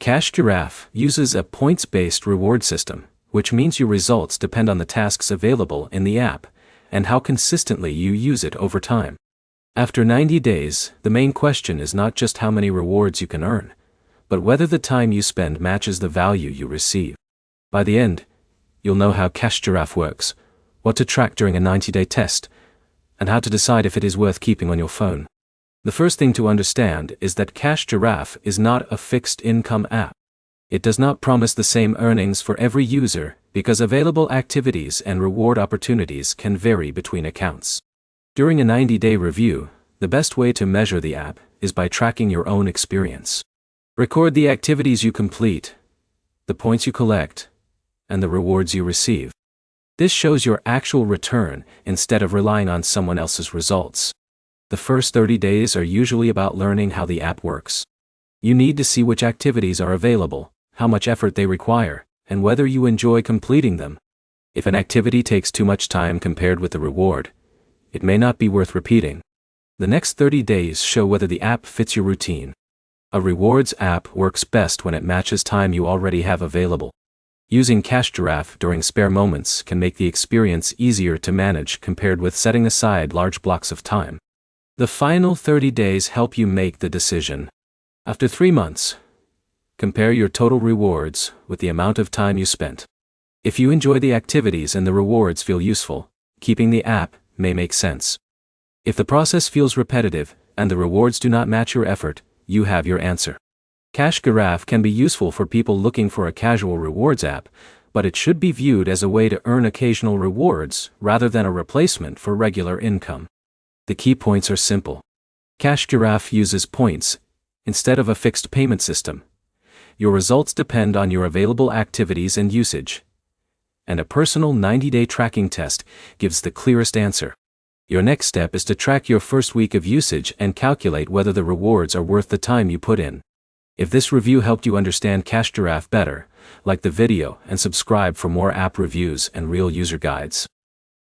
Giraffe uses a points-based reward system, which means your results depend on the tasks available in the app and how consistently you use it over time. After 90 days, the main question is not just how many rewards you can earn, but whether the time you spend matches the value you receive. By the end, you'll know how Giraffe works, what to track during a 90-day test, and how to decide if it is worth keeping on your phone. The first thing to understand is that Giraffe is not a fixed income app. It does not promise the same earnings for every user because available activities and reward opportunities can vary between accounts. During a 90-day review, the best way to measure the app is by tracking your own experience. Record the activities you complete, the points you collect, and the rewards you receive. This shows your actual return instead of relying on someone else's results. The first 30 days are usually about learning how the app works. You need to see which activities are available, how much effort they require, and whether you enjoy completing them. If an activity takes too much time compared with the reward, it may not be worth repeating. The next 30 days show whether the app fits your routine. A rewards app works best when it matches time you already have available. Using Giraffe during spare moments can make the experience easier to manage compared with setting aside large blocks of time. The final 30 days help you make the decision. After 3 months, compare your total rewards with the amount of time you spent. If you enjoy the activities and the rewards feel useful, keeping the app may make sense. If the process feels repetitive and the rewards do not match your effort, you have your answer. Giraffe can be useful for people looking for a casual rewards app, but it should be viewed as a way to earn occasional rewards rather than a replacement for regular income. The key points are simple. Giraffe uses points instead of a fixed payment system. Your results depend on your available activities and usage. And a personal 90-day tracking test gives the clearest answer. Your next step is to track your first week of usage and calculate whether the rewards are worth the time you put in. If this review helped you understand Giraffe better, like the video and subscribe for more app reviews and real user guides.